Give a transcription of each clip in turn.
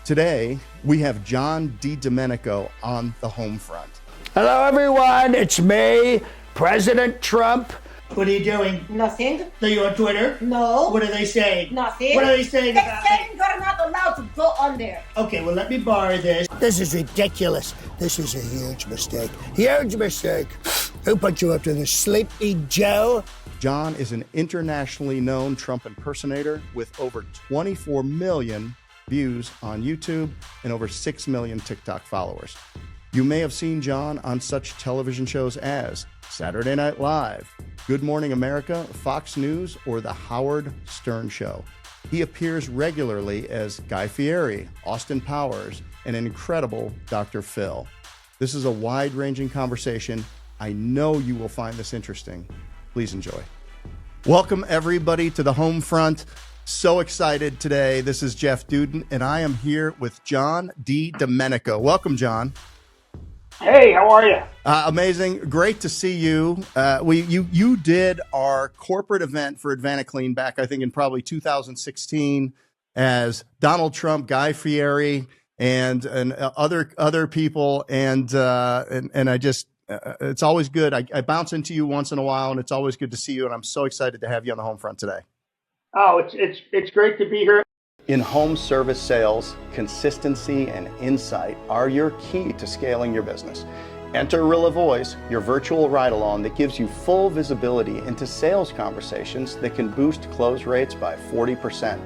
Today, we have John D. Domenico on the Homefront. Hello, everyone. It's me, President Trump. What are you doing? Nothing. Are you on Twitter? No. What are they saying? Nothing. What are they saying about They're saying me? you're not allowed to go on there. Okay, well, let me borrow this. This is ridiculous. This is a huge mistake. Huge mistake. Who put you up to this, Sleepy Joe? John is an internationally known Trump impersonator with over 24 million views on YouTube and over 6 million TikTok followers. You may have seen John on such television shows as Saturday Night Live, Good Morning America, Fox News, or The Howard Stern Show. He appears regularly as Guy Fieri, Austin Powers, and incredible Dr. Phil. This is a wide-ranging conversation. I know you will find this interesting. Please enjoy. Welcome, everybody, to the Homefront. So excited today. This is Jeff Dudan, and I am here with John D. Domenico. Welcome, John. Hey, how are you? Amazing. Great to see you. You did our corporate event for Advanaclean back, I think, in probably 2016 as Donald Trump, Guy Fieri, and other people. And I just, it's always good. I bounce into you once in a while, and it's always good to see you. And I'm so excited to have you on the Homefront today. Oh, it's great to be here. In home service sales, consistency and insight are your key to scaling your business. Enter Rilla Voice, your virtual ride-along that gives you full visibility into sales conversations that can boost close rates by 40%.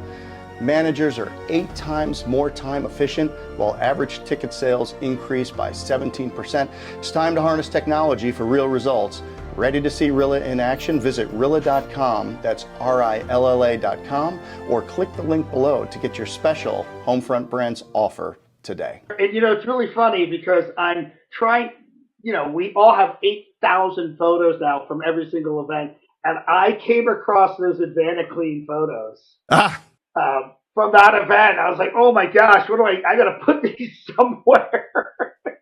Managers are 8 times more time efficient, while average ticket sales increase by 17%. It's time to harness technology for real results. Ready to see Rilla in action? Visit Rilla.com, that's RILLA.com, or click the link below to get your special Homefront Brands offer today. And it's really funny because I'm trying, we all have 8,000 photos now from every single event, and I came across those Advanaclean photos from that event. I was like, oh my gosh, I got to put these somewhere.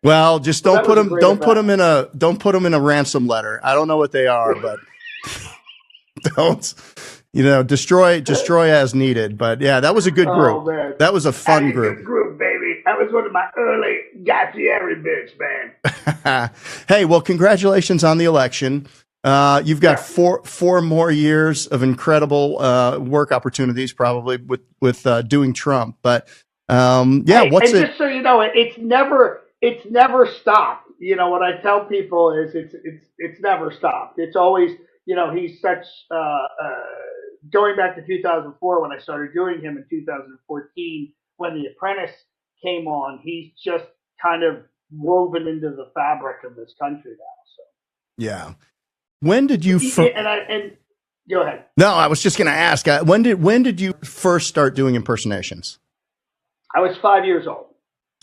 Well, just don't put them in a ransom letter. I don't know what they are, but don't, destroy as needed. But yeah, that was a good group. Man. That was a fun group. Good group, baby. That was one of my early Guy Fieri bits, man. Hey, well, congratulations on the election. You've got four more years of incredible work opportunities, probably with doing Trump. But just so you know, it's never stopped. What I tell people is it's never stopped. It's always, he's such, going back to 2004 when I started doing him in 2014, when The Apprentice came on, he's just kind of woven into the fabric of this country now. So yeah. When did you and go ahead. No, I was just going to ask, when did you first start doing impersonations? I was 5 years old.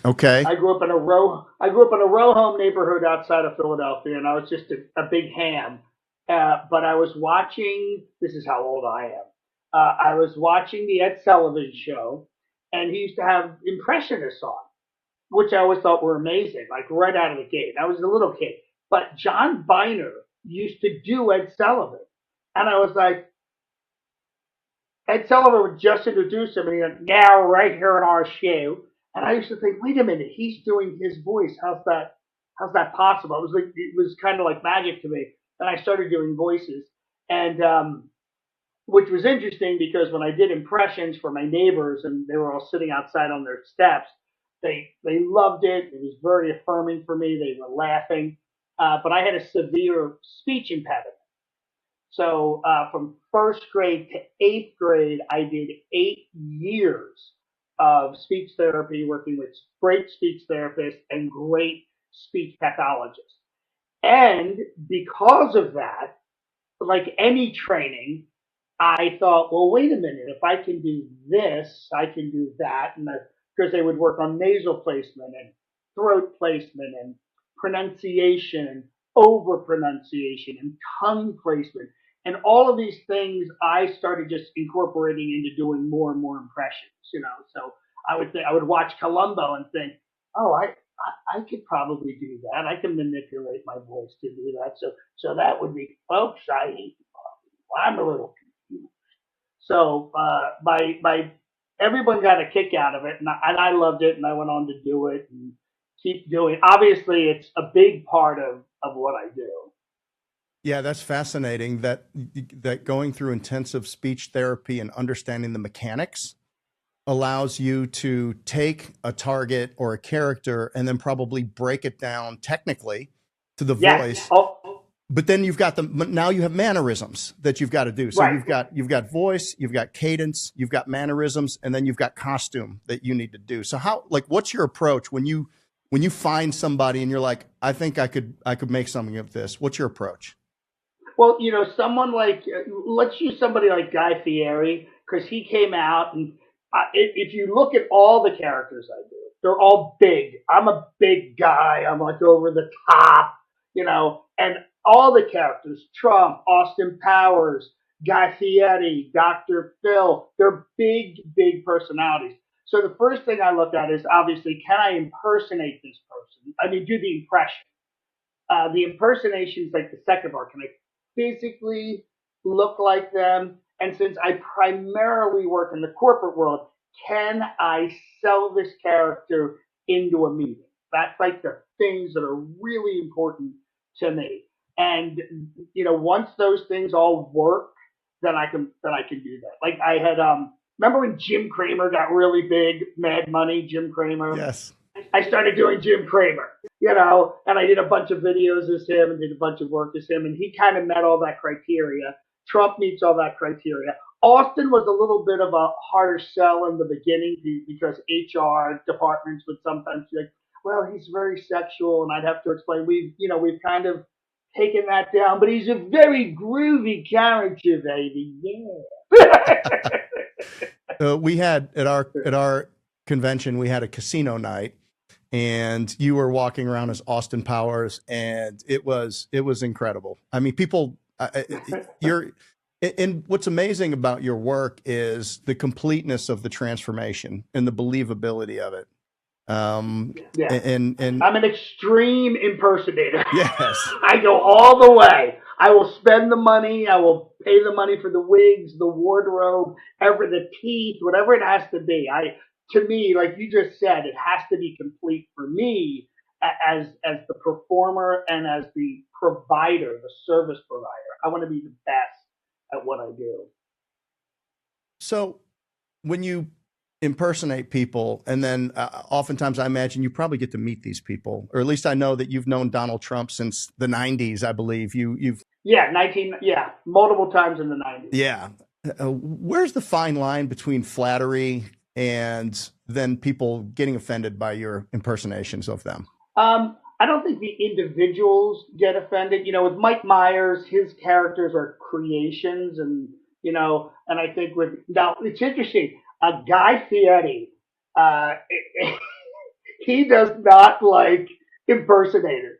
Okay. I grew up in a row home neighborhood outside of Philadelphia, and I was just a big ham. But I was watching. This is how old I am. I was watching the Ed Sullivan Show, and he used to have impressionists on, which I always thought were amazing, like right out of the gate. I was a little kid, but John Biner used to do Ed Sullivan, and I was like, Ed Sullivan would just introduce him, and he went, now right here in our show. And I used to think, wait a minute, he's doing his voice. How's that possible? It was kind of like magic to me. And I started doing voices, and which was interesting because when I did impressions for my neighbors, and they were all sitting outside on their steps, they loved it. It was very affirming for me. They were laughing, but I had a severe speech impediment. So from first grade to 8th grade, I did 8 years of speech therapy, working with great speech therapists and great speech pathologists. And because of that, like any training, I thought, well, wait a minute, if I can do this, I can do that. And because they would work on nasal placement and throat placement and pronunciation and over-pronunciation and tongue placement. And all of these things I started just incorporating into doing more and more impressions, So I would watch Columbo and think, oh, I could probably do that. I can manipulate my voice to do that. So that would be, folks, I'm a little confused. So by everyone got a kick out of it, and I loved it, and I went on to do it and keep doing it. Obviously, it's a big part of what I do. Yeah, that's fascinating that going through intensive speech therapy and understanding the mechanics allows you to take a target or a character and then probably break it down technically to the voice. Oh, But then now you have mannerisms that you've got to do. So right. you've got voice, you've got cadence, you've got mannerisms, and then you've got costume that you need to do. So what's your approach when you find somebody and you're like, I think I could make something of this? What's your approach? Well, someone like, let's use somebody like Guy Fieri, because he came out and if you look at all the characters I do, they're all big. I'm a big guy. I'm like over the top, and all the characters, Trump, Austin Powers, Guy Fieri, Dr. Phil, they're big, big personalities. So the first thing I look at is obviously, can I impersonate this person? I mean, do the impression. The impersonation is like the second part. Can I physically look like them? And since I primarily work in the corporate world, can I sell this character into a meeting? That's like the things that are really important to me. And once those things all work, then I can do that. Like I had remember when Jim Cramer got really big, Mad Money, Jim Cramer? Yes. I started doing Jim Cramer, and I did a bunch of videos as him and did a bunch of work as him, and he kind of met all that criteria. Trump meets all that criteria. Austin was a little bit of a harder sell in the beginning because HR departments would sometimes be like, well, he's very sexual, and I'd have to explain we've kind of taken that down, but he's a very groovy character, baby. Yeah. We had at our convention, we had a casino night, and you were walking around as Austin Powers, and it was incredible. I mean, people, and what's amazing about your work is the completeness of the transformation and the believability of it. Yeah. And I'm an extreme impersonator. Yes. I go all the way. I will spend the money. I will pay the money for the wigs, the wardrobe, the teeth, whatever it has to be. To me, like you just said, it has to be complete for me as the performer and as the provider, the service provider. I want to be the best at what I do. So when you impersonate people, and then oftentimes I imagine you probably get to meet these people, or at least I know that you've known Donald Trump since the 90s, I believe. You've multiple times in the 90s. Yeah. Where's the fine line between flattery and then people getting offended by your impersonations of them? I don't think the individuals get offended. With Mike Myers, his characters are creations, and I think now it's interesting. Guy Fieri, he does not like impersonators.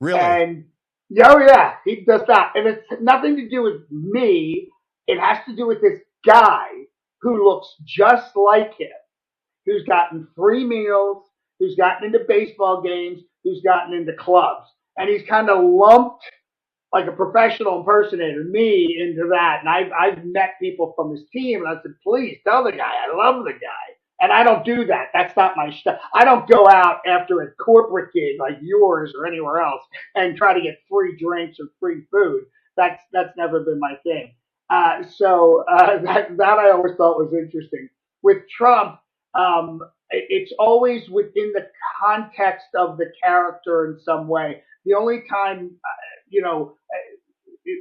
Really? And yeah, he does not. And it's nothing to do with me. It has to do with this guy who looks just like him, who's gotten free meals, who's gotten into baseball games, who's gotten into clubs. And he's kind of lumped like a professional impersonator, me, into that. And I've met people from his team, and I said, please tell the guy I love the guy. And I don't do that. That's not my stuff. I don't go out after a corporate gig like yours or anywhere else and try to get free drinks or free food. That's never been my thing. So that I always thought was interesting. With Trump, it's always within the context of the character in some way. The only time,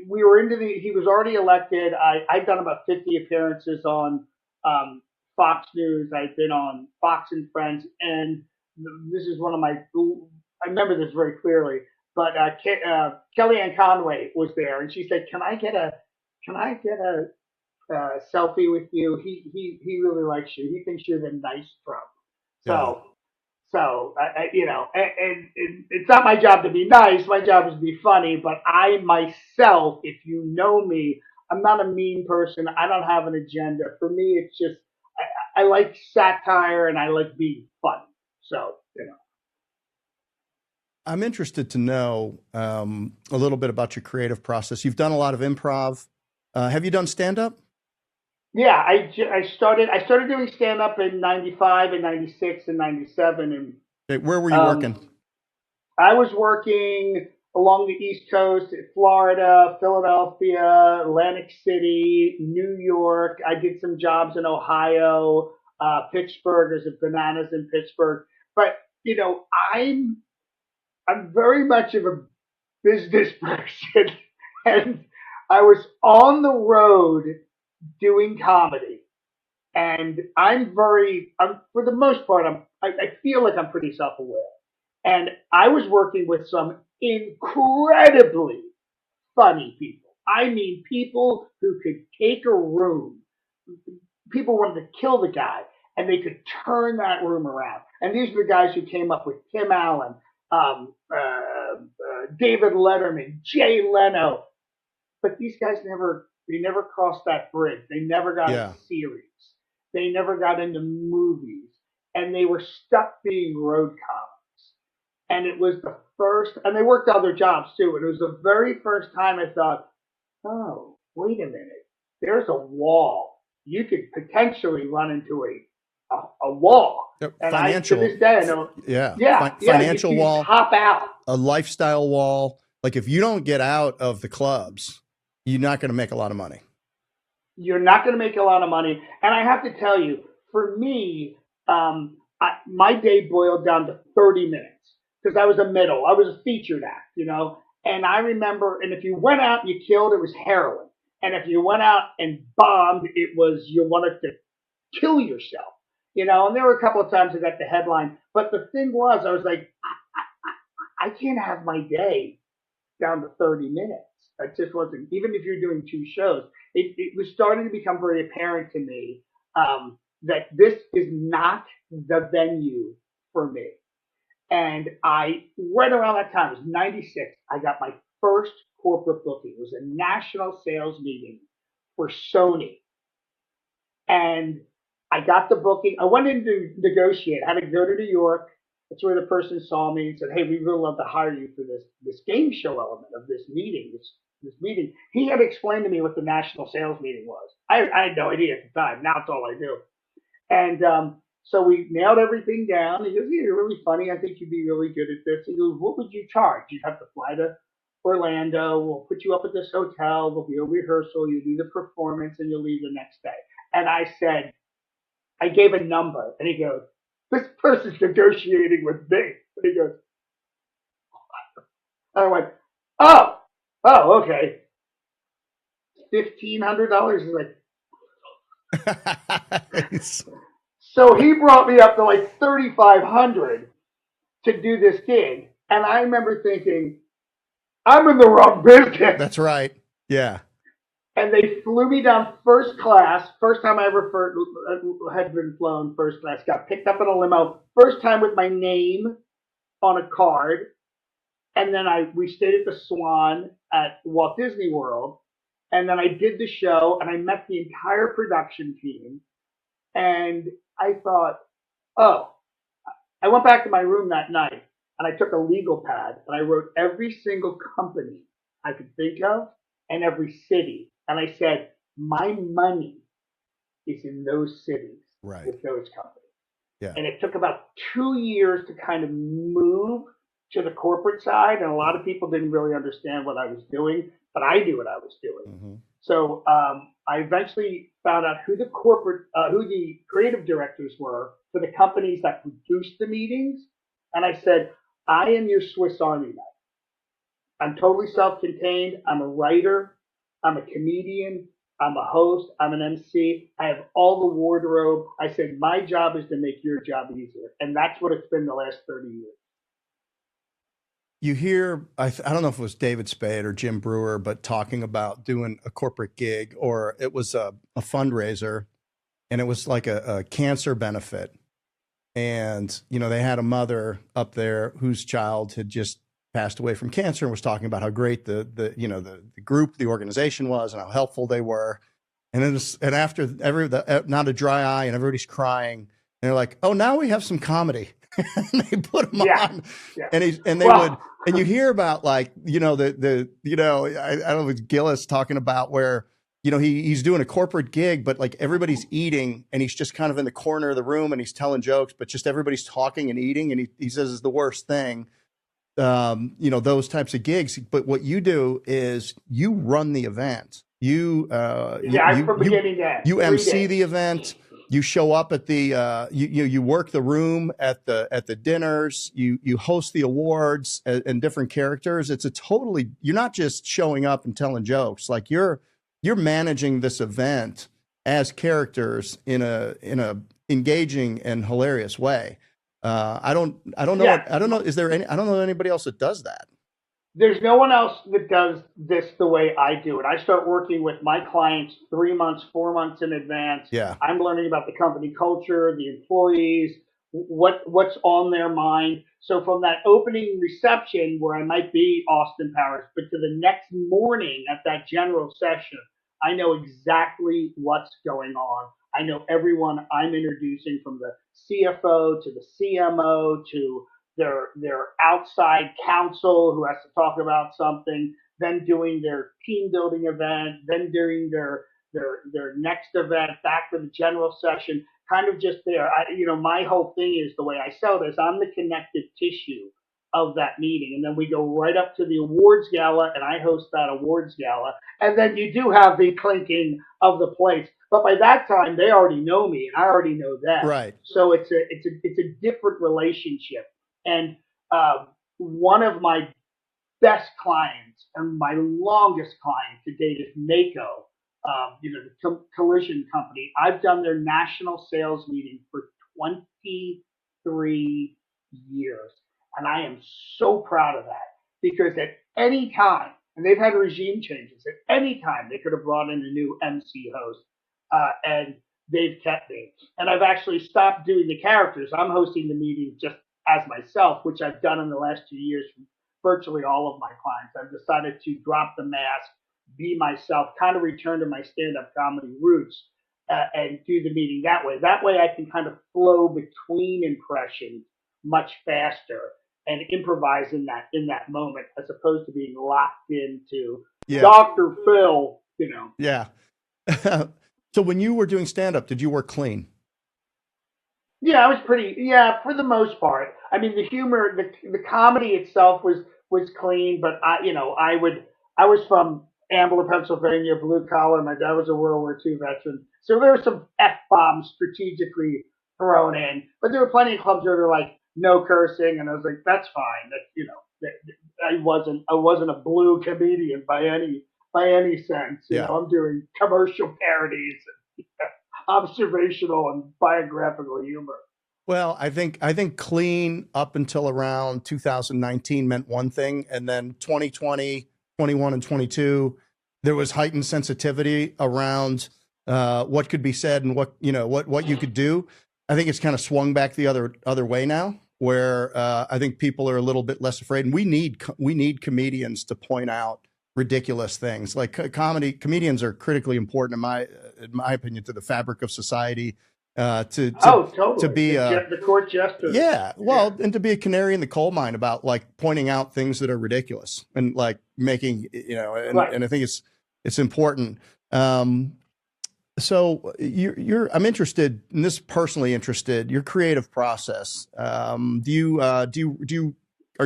we were he was already elected. I'd done about 50 appearances on Fox News. I've been on Fox and Friends, and this is one of my, I remember this very clearly, but Kellyanne Conway was there, and she said, can I get a selfie with you? He really likes you. He thinks you're the nice Trump. So and it's not my job to be nice. My job is to be funny. But I myself, if you know me, I'm not a mean person. I don't have an agenda. For me, it's just I like satire and I like being funny. So I'm interested to know a little bit about your creative process. You've done a lot of improv. Have you done stand-up? Yeah, I started doing stand up in '95 and '96 and '97, and Okay, where were you um, working? I was working along the East Coast, Florida, Philadelphia, Atlantic City, New York. I did some jobs in Ohio, Pittsburgh. There's a bananas in Pittsburgh, but you know, I'm very much of a business person, and I was on the road doing comedy. And I'm for the most part, I feel like I'm pretty self-aware. And I was working with some incredibly funny people. I mean, people who could take a room. People wanted to kill the guy, and they could turn that room around. And these were the guys who came up with Tim Allen, David Letterman, Jay Leno. But these guys never crossed that bridge. They never got a Yeah. series. They never got into movies, and they were stuck being road comics. And it was the first, and they worked other jobs too. And it was the very first time I thought, oh, wait a minute, there's a wall. You could potentially run into a wall. And to Financial, this day, I know, yeah, you financial wall, pop out. a lifestyle wall. Like if you don't get out of the clubs, you're not going to make a lot of money. You're not going to make a lot of money. And I have to tell you, for me, my day boiled down to 30 minutes because I was I was a featured act, you know. And I remember, and if you went out and you killed, it was heroin. And if you went out and bombed, it was you wanted to kill yourself, you know. And there were a couple of times I got the headline. But the thing was, I was like, I can't have my day down to 30 minutes. That just wasn't, even if you're doing two shows, it was starting to become very apparent to me that this is not the venue for me. And right around that time, it was '96, I got my first corporate booking. It was a national sales meeting for Sony. And I got the booking. I went in to negotiate. I had to go to New York. That's where the person saw me and said, "Hey, we really love to hire you for this game show element of this meeting. This meeting." He had explained to me what the national sales meeting was. I had no idea at the time. Now it's all I do. And so we nailed everything down. He goes, "Yeah, you're really funny. I think you'd be really good at this." He goes, "What would you charge? You'd have to fly to Orlando. We'll put you up at this hotel. There'll be a rehearsal. You do the performance, and you'll leave the next day." And I said, I gave a number, and he goes, "This person's negotiating with me." And he goes, and I went, oh, okay, $1,500. He's like, so he brought me up to like 3,500 to do this gig, and I remember thinking, I'm in the wrong business. That's right. Yeah. And they flew me down first class. First time I ever had been flown first class. Got picked up in a limo. First time with my name on a card. And then we stayed at the Swan at Walt Disney World. And then I did the show, and I met the entire production team. And I thought, oh, I went back to my room that night, and I took a legal pad, and I wrote every single company I could think of and every city. And I said, my money is in those cities with those companies. Yeah. And it took about 2 years to kind of move to the corporate side. And a lot of people didn't really understand what I was doing, but I knew what I was doing. Mm-hmm. So I eventually found out who the creative directors were for the companies that produced the meetings. And I said, I am your Swiss Army knife. I'm totally self-contained. I'm a writer. I'm a comedian. I'm a host. I'm an MC. I have all the wardrobe. I said, my job is to make your job easier. And that's what it's been the last 30 years. You hear, I don't know if it was David Spade or Jim Brewer, but talking about doing a corporate gig, or it was a fundraiser, and it was like a cancer benefit. And, you know, they had a mother up there whose child had just passed away from cancer, and was talking about how great the group, the organization was, and how helpful they were. And after not a dry eye, and everybody's crying, and they're like, "Oh, now we have some comedy." And they put him on, and you hear about, like, you know, I don't know, it was Gillis talking about where, he's doing a corporate gig, but like everybody's eating and he's just kind of in the corner of the room and he's telling jokes, but just everybody's talking and eating. And he says it's the worst thing, those types of gigs. But what you do is you run the event. I'm from beginning to end. You MC the event. You show up at the you work the room at the dinners. You host the awards and different characters. You're not just showing up and telling jokes. Like you're managing this event as characters in a engaging and hilarious way. I don't know. Yeah. I don't know. I don't know anybody else that does that. There's no one else that does this the way I do it. I start working with my clients 3 months, 4 months in advance. Yeah. I'm learning about the company culture, the employees, what's on their mind. So from that opening reception where I might be Austin Powers, but to the next morning at that general session, I know exactly what's going on. I know everyone I'm introducing, from the CFO to the CMO to their outside counsel who has to talk about something, then doing their team building event, then doing their next event, back to the general session, kind of just there. My whole thing is, the way I sell this, I'm the connective tissue of that meeting. And then we go right up to the awards gala, and I host that awards gala. And then you do have the clinking of the plates. But by that time, they already know me, and I already know them. Right. So it's a different relationship. And one of my best clients and my longest client to date is Mako, the collision company. I've done their national sales meeting for 23 years. And I am so proud of that, because at any time, and they've had regime changes, at any time they could have brought in a new MC host, and they've kept me. And I've actually stopped doing the characters. I'm hosting the meeting just as myself, which I've done in the last 2 years for virtually all of my clients. I've decided to drop the mask, be myself, kind of return to my stand-up comedy roots, and do the meeting that way. That way I can kind of flow between impressions much faster and improvise in that moment, as opposed to being locked into Dr. Phil, Yeah. So when you were doing stand-up, did you work clean? Yeah, I was for the most part. I mean, the humor, the comedy itself was clean, but I was from Ambler, Pennsylvania, blue collar. My dad was a World War II veteran, so there were some F-bombs strategically thrown in, but there were plenty of clubs where they're like no cursing, and I was like, that's fine. I wasn't a blue comedian by any sense. I'm doing commercial parodies, observational and biographical humor. Well, I think clean up until around 2019 meant one thing, and then 2020, 21, and 22, there was heightened sensitivity around what could be said and what you could do. I think it's kind of swung back the other way now, where I think people are a little bit less afraid, and we need comedians to point out ridiculous things. Like comedians are critically important in my opinion to the fabric of society. Totally. To be the court jester. Yeah, well, and to be a canary in the coal mine about like pointing out things that are ridiculous and like making Right. And I think it's important. So I'm interested in this, personally interested, your creative process. Are you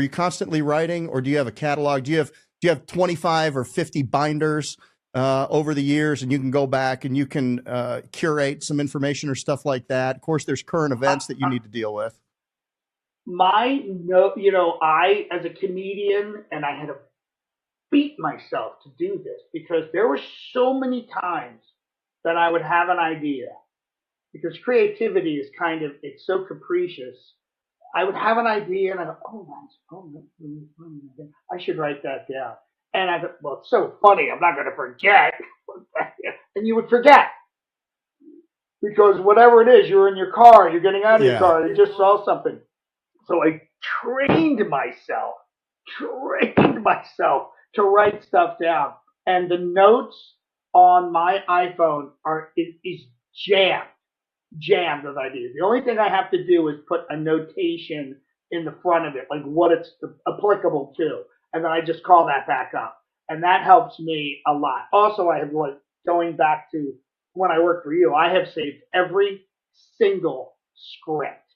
constantly writing, or do you have a catalog? Do you have 25 or 50 binders over the years, and you can go back and you can curate some information or stuff like that? Of course, there's current events that you need to deal with. I, as a comedian, and I had to beat myself to do this, because there were so many times that I would have an idea, because creativity is it's so capricious. I would have an idea and I go, I should write that down. And I thought, well, it's so funny, I'm not going to forget. And you would forget. Because whatever it is, you're in your car, you're getting out of your car, you just saw something. So I trained myself to write stuff down. And the notes on my iPhone is jammed with ideas. The only thing I have to do is put a notation in the front of it, like what it's applicable to. And then I just call that back up. And that helps me a lot. Also, I have like going back to when I worked for you, I have saved every single script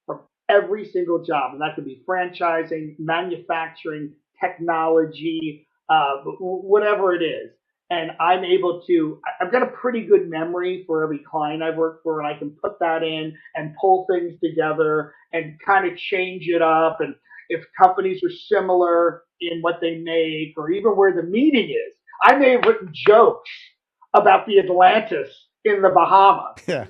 from every single job, and that could be franchising, manufacturing, technology, whatever it is. And I'm able to, I've got a pretty good memory for every client I've worked for, and I can put that in and pull things together and kind of change it up. And if companies are similar in what they make or even where the meeting is, I may have written jokes about the Atlantis in the Bahamas, Yeah.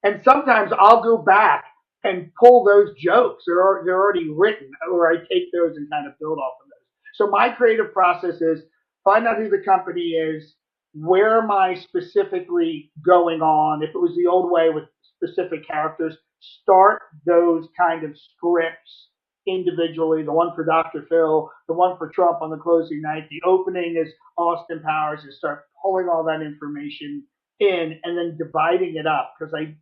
And sometimes I'll go back and pull those jokes. They're already written, or I take those and kind of build off of those. So my creative process is find out who the company is, where am I specifically going on. If it was the old way with specific characters, start those kind of scripts individually. The one for Dr. Phil, the one for Trump on the closing night, the opening is Austin Powers, and start pulling all that information in and then dividing it up, because I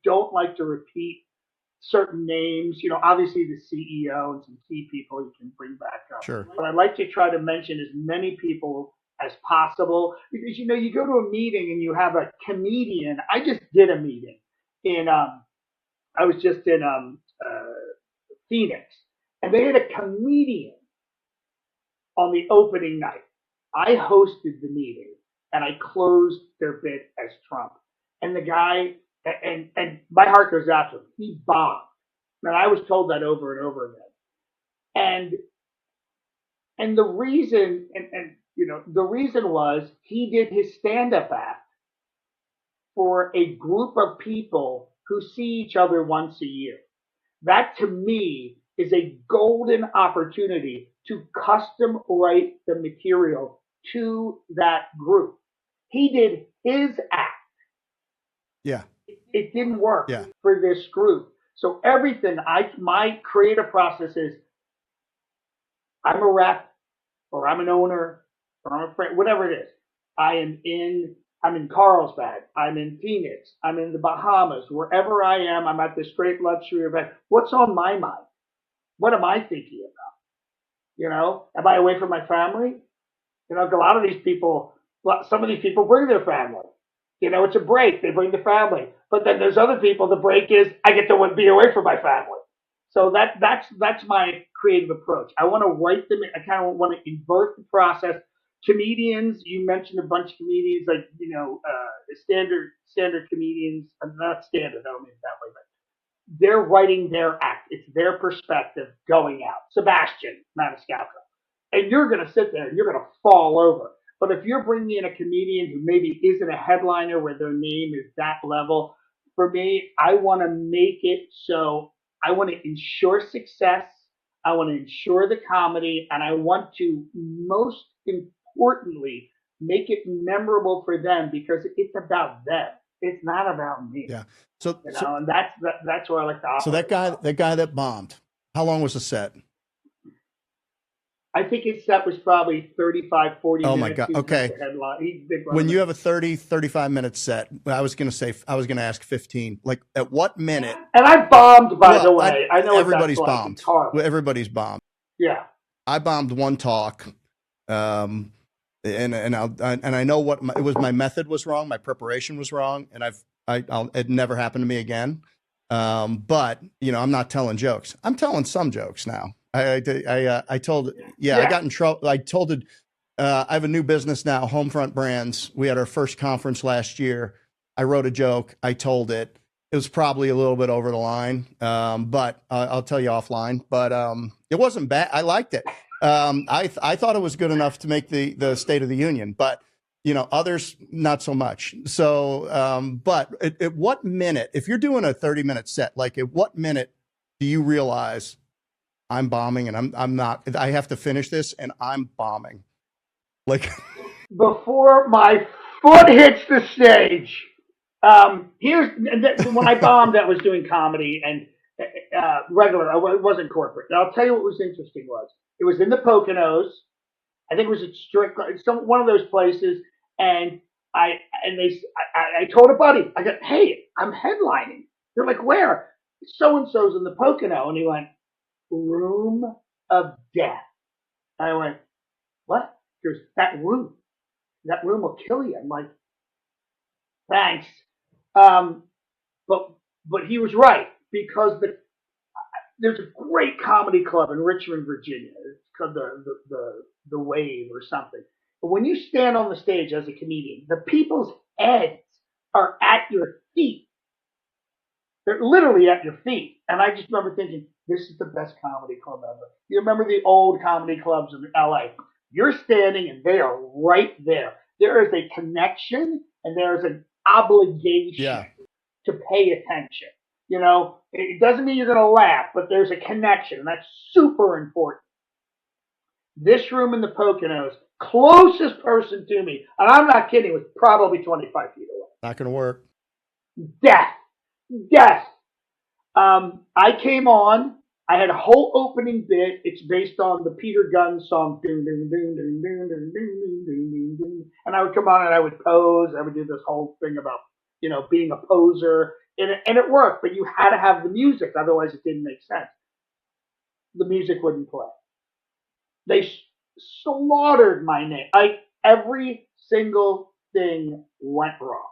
don't like to repeat certain names. Obviously the CEO and some key people you can bring back up. Sure. But I like to try to mention as many people as possible, because you go to a meeting and you have a comedian. I just did a meeting I was just in Phoenix, and they had a comedian on the opening night. I hosted the meeting and I closed their bit as Trump. And the guy, and my heart goes out to him. He bombed. And I was told that over and over again. And the reason, the reason was he did his stand-up act for a group of people who see each other once a year. That to me is a golden opportunity to custom write the material to that group. He did his act. Yeah. It didn't work Yeah. for this group. So everything, my creative process is, I'm a rep, or I'm an owner, or I'm a friend, whatever it is. I'm in Carlsbad, I'm in Phoenix, I'm in the Bahamas, wherever I am, I'm at this great luxury event. What's on my mind? What am I thinking about? Am I away from my family? A lot of these people, some of these people bring their family. It's a break. They bring the family. But then there's other people, the break is I get to be away from my family. So that's my creative approach. I want to write them. I kind of want to invert the process. Comedians, you mentioned a bunch of comedians, like, standard comedians, not standard, I don't mean it that way, but they're writing their act. It's their perspective going out. Sebastian Maniscalco. And you're going to sit there and you're going to fall over. But if you're bringing in a comedian who maybe isn't a headliner where their name is that level, for me, I want to make it so I want to ensure success. I want to ensure the comedy, and I want to, most importantly, make it memorable for them, because it's about them. It's not about me. Yeah. So and that's where I like to operate. So that guy that bombed, how long was the set? I think his set was probably 35, 40 minutes. Oh my God. Okay. When you have a 30, 35 minute set, I was going to ask 15, like at what minute? And I bombed, by the way. I know everybody's what bombed. Everybody's bombed. Yeah. I bombed one talk. And I know what it was. My method was wrong. My preparation was wrong. And it never happened to me again. But I'm not telling jokes. I'm telling some jokes now. I told, I got in trouble. I told it, I have a new business now, Homefront Brands. We had our first conference last year. I wrote a joke. I told it. It was probably a little bit over the line. But I'll tell you offline, but, it wasn't bad. I liked it. I thought it was good enough to make the State of the Union, but others not so much. So, but at what minute, if you're doing a 30-minute set, like at what minute do you realize I'm bombing and I'm not, I have to finish this and I'm bombing? Like before my foot hits the stage. When I bombed, I was doing comedy and regular. It wasn't corporate. And I'll tell you what was interesting was it was in the Poconos. I think it was one of those places, and I told a buddy, I go, hey, I'm headlining. They're like, where? So and so's in the Pocono, and he went, Room of Death. I went, what? He goes, that room. that room will kill you. I'm like, thanks. Um, but he was right, because there's a great comedy club in Richmond, Virginia. It's called the Wave or something. But when you stand on the stage as a comedian, the people's heads are at your feet. They're literally at your feet. And I just remember thinking, this is the best comedy club ever. You remember the old comedy clubs in LA? You're standing and they are right there. There is a connection and there is an obligation to pay attention. You know, it doesn't mean you're going to laugh, but there's a connection, and that's super important. This room in the Poconos, closest person to me, and I'm not kidding, was probably 25 feet away. Not going to work. Death. I came on. I had a whole opening bit. It's based on the Peter Gunn song, doon, doon, doon, doon, doon, doon, doon, doon, doon. And I would come on and I would pose. I would do this whole thing about, you know, being a poser. And it worked, but you had to have the music. Otherwise, it didn't make sense. The music wouldn't play. They slaughtered my name. Like, every single thing went wrong.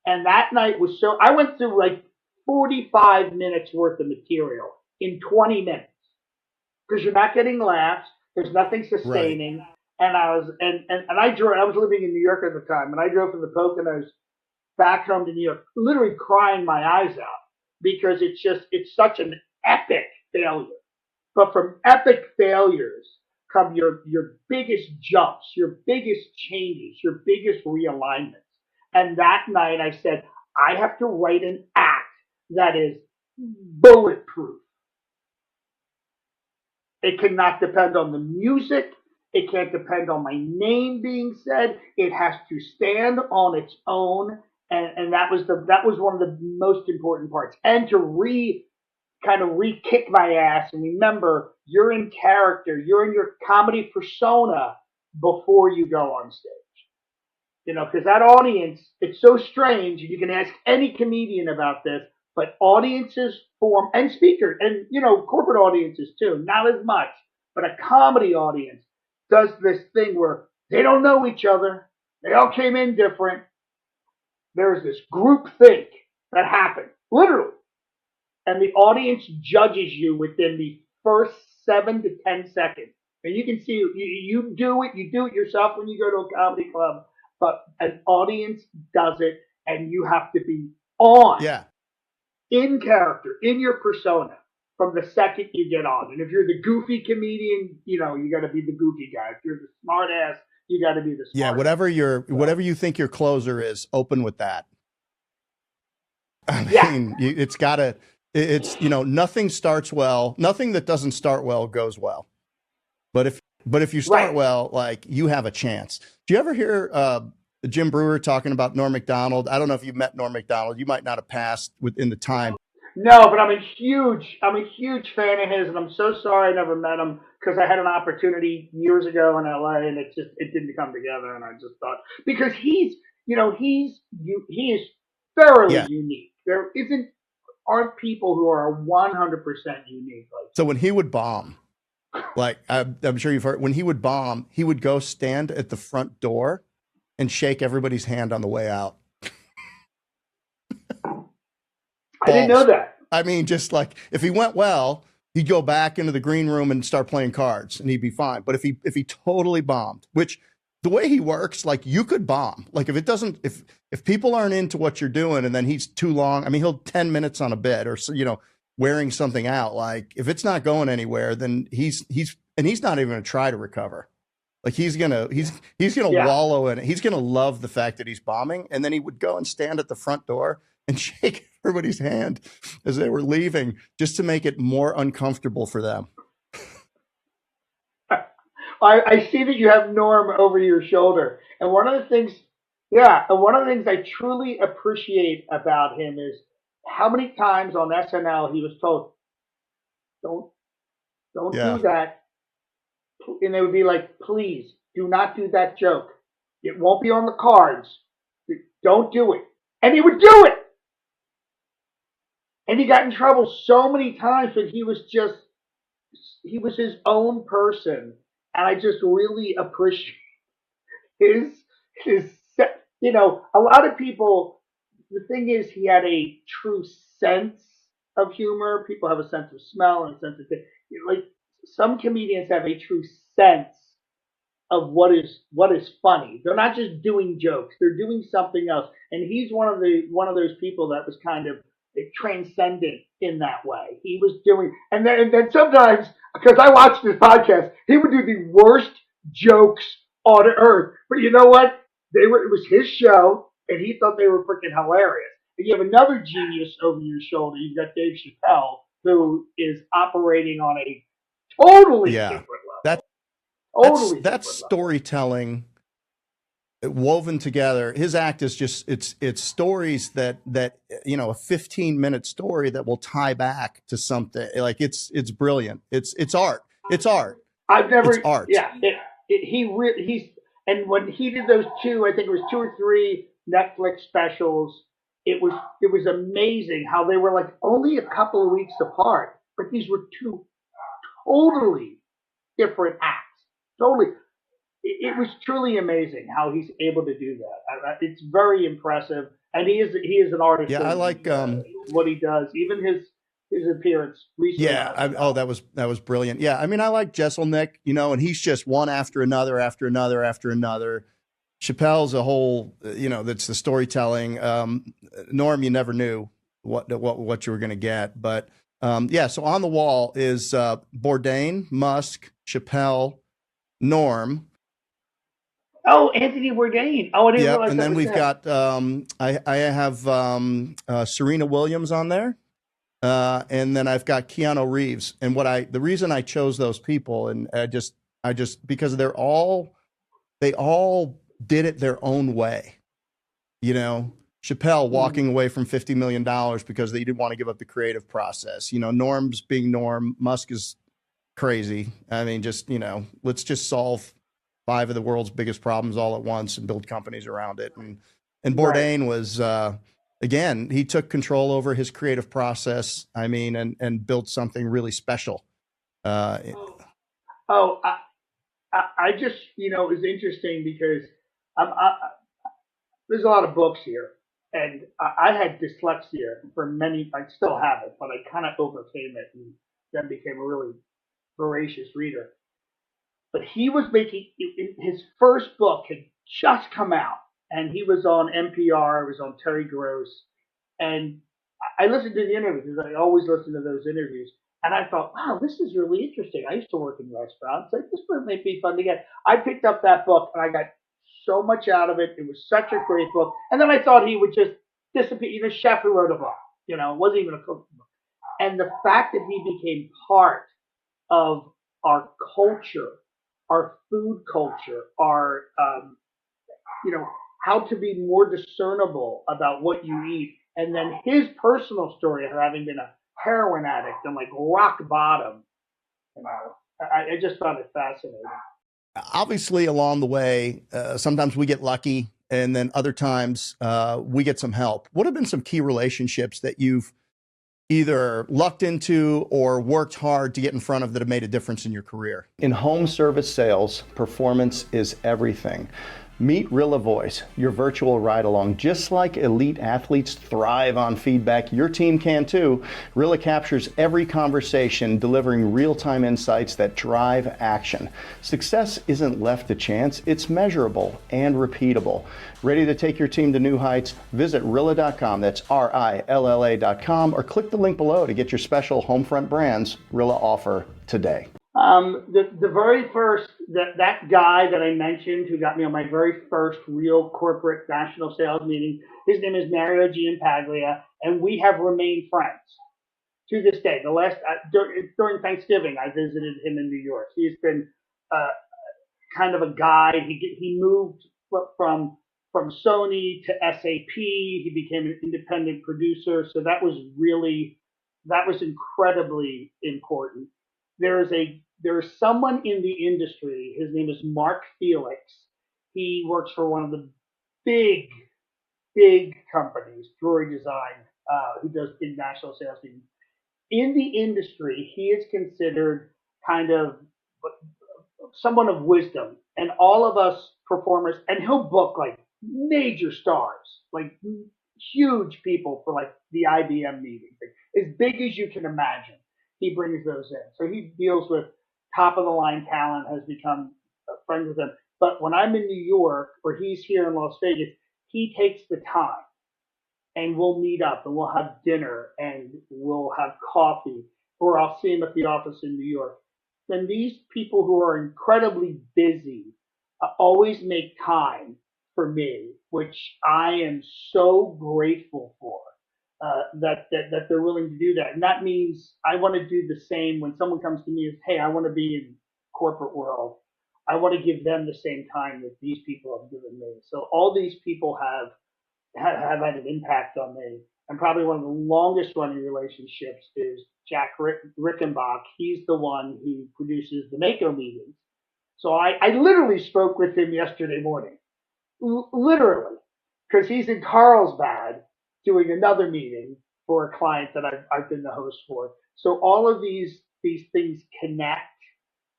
And that night was so, I went through like 45 minutes worth of material in 20 minutes. Because you're not getting laughs. There's nothing sustaining. Right. And I was living in New York at the time, and I drove from the Poconos back home to New York, literally crying my eyes out, because it's such an epic failure. But from epic failures come your biggest jumps, your biggest changes, your biggest realignments. And that night I said, I have to write an act that is bulletproof. It cannot depend on the music. It can't depend on my name being said. It has to stand on its own. And that was one of the most important parts. And to re-kick my ass and remember, you're in character, you're in your comedy persona before you go on stage. You know, because that audience, it's so strange. You can ask any comedian about this, but audiences form, and speakers, and, you know, corporate audiences too, not as much, but a comedy audience does this thing where they don't know each other. They all came in different. There's this group think that happened, literally. And the audience judges you within the first 7 to 10 seconds. And you can see, you do it yourself when you go to a comedy club, but an audience does it, and you have to be on, in character, in your persona, from the second you get on. And if you're the goofy comedian, you know, you got to be the goofy guy. If you're the smart ass, you got to be the smart. Yeah, whatever you think your closer is, open with that. I mean, it's, you know, nothing starts well. Nothing that doesn't start well goes well. But if you start well, like, you have a chance. Do you ever hear Jim Brewer talking about Norm Macdonald? I don't know if you've met Norm Macdonald. You might not have passed within the time. No, but I'm a huge fan of his, and I'm so sorry I never met him, because I had an opportunity years ago in LA, and it didn't come together, and I just thought, because he is thoroughly unique. There aren't people who are 100% unique. So when he would bomb, like, I'm sure you've heard, when he would bomb, he would go stand at the front door and shake everybody's hand on the way out. I didn't know that. I mean, just like, if he went well, he'd go back into the green room and start playing cards, and he'd be fine. But if he totally bombed, which the way he works, like, you could bomb. Like, if people aren't into what you're doing, and then he's too long, I mean, he'll 10 minutes on a bit, or, you know, wearing something out. Like, if it's not going anywhere, then he's not even going to try to recover. Like, he's gonna wallow in it. He's gonna love the fact that he's bombing, and then he would go and stand at the front door and shake everybody's hand as they were leaving, just to make it more uncomfortable for them. I see that you have Norm over your shoulder, and one of the things I truly appreciate about him is how many times on SNL he was told, don't do that. And they would be like, please, do not do that joke. It won't be on the cards. Don't do it. And he would do it. And he got in trouble so many times, but he was his own person. And I just really appreciate his, a lot of people, the thing is, he had a true sense of humor. People have a sense of smell and a sense of, like, some comedians have a true sense of what is funny. They're not just doing jokes; they're doing something else. And he's one of those people that was kind of transcendent in that way. He was doing, and then sometimes, because I watched his podcast, he would do the worst jokes on earth. But you know what? It was his show, and he thought they were freaking hilarious. And you have another genius over your shoulder. You've got Dave Chappelle, who is operating on a totally Yeah. different That level. that's Totally that's different level. storytelling woven together. His act is just it's stories that a 15-minute story that will tie back to something. Like it's brilliant. It's art. It's art. I've It's never, art. yeah. He's, and when he did those two, I think it was two or three Netflix specials. It was amazing how they were like only a couple of weeks apart, but these were two totally different acts. Totally, it was truly amazing how he's able to do that. It's very impressive, and he is an artist. Yeah, I like what he does. Even his appearance recently. yeah, that was brilliant. Yeah, I mean, I like Jesselnick, and he's just one after another, after another, after another. Chappelle's a whole, that's the storytelling. Norm, you never knew what you were going to get, but yeah. So on the wall is Bourdain, Musk, Chappelle, Norm. Oh, Anthony Bourdain. Oh, I didn't Yep, realize and that then was we've him. got I have Serena Williams on there. And then I've got Keanu Reeves. And the reason I chose those people, and I just because they all did it their own way. Chappelle walking away from $50 million because they didn't want to give up the creative process. Norm's being Norm. Musk is crazy. I mean, let's just solve 5 of the world's biggest problems all at once and build companies around it. And Right. Bourdain was, again, he took control over his creative process. I mean, and built something really special. Uh, Oh, I just, it was interesting because there's a lot of books here, and I had dyslexia for many. I still have it, but I kind of overcame it and then became a really voracious reader. But he was making his first book had just come out, and he was on NPR. It was on Terry Gross, and I listened to the interviews. I always listen to those interviews, and I thought, wow, this is really interesting. I used to work in restaurants. Like, this might be fun to get. I picked up that book, and I got so much out of it. It was such a great book. And then I thought he would just disappear. Chef who wrote a book. It wasn't even a cookbook. And the fact that he became part of our culture, our food culture, our how to be more discernible about what you eat, and then his personal story of having been a heroin addict and like rock bottom. I just found it fascinating. Obviously, along the way, sometimes we get lucky, and then other times we get some help. What have been some key relationships that you've either lucked into or worked hard to get in front of that have made a difference in your career? In home service sales, performance is everything. Meet Rilla Voice, your virtual ride-along. Just like elite athletes thrive on feedback, your team can too. Rilla captures every conversation, delivering real-time insights that drive action. Success isn't left to chance, it's measurable and repeatable. Ready to take your team to new heights? Visit Rilla.com, that's RILLA.com, or click the link below to get your special Homefront Brands Rilla offer today. The very first, that guy that I mentioned who got me on my very first real corporate national sales meeting, his name is Mario Giampaglia, and we have remained friends to this day. During Thanksgiving, I visited him in New York. He's been kind of a guide. He moved from Sony to SAP. He became an independent producer. So that was incredibly important. There's someone in the industry. His name is Mark Felix. He works for one of the big companies, Drury Design, who does big national sales meetings. In the industry, he is considered kind of someone of wisdom, and all of us performers, and he'll book like major stars, like huge people for like the IBM meetings, like, as big as you can imagine. He brings those in. So he deals with top of the line talent, has become friends with them. But when I'm in New York or he's here in Las Vegas, he takes the time and we'll meet up and we'll have dinner and we'll have coffee, or I'll see him at the office in New York. Then these people who are incredibly busy always make time for me, which I am so grateful for. That they're willing to do that, and that means I want to do the same when someone comes to me and says, "Hey, I want to be in corporate world." I want to give them the same time that these people have given me. So all these people have had an impact on me. And probably one of the longest running relationships is Jack Rickenbach. He's the one who produces the Mako meetings. So I literally spoke with him yesterday morning, literally, because he's in Carlsbad doing another meeting for a client that I've been the host for. So all of these things connect,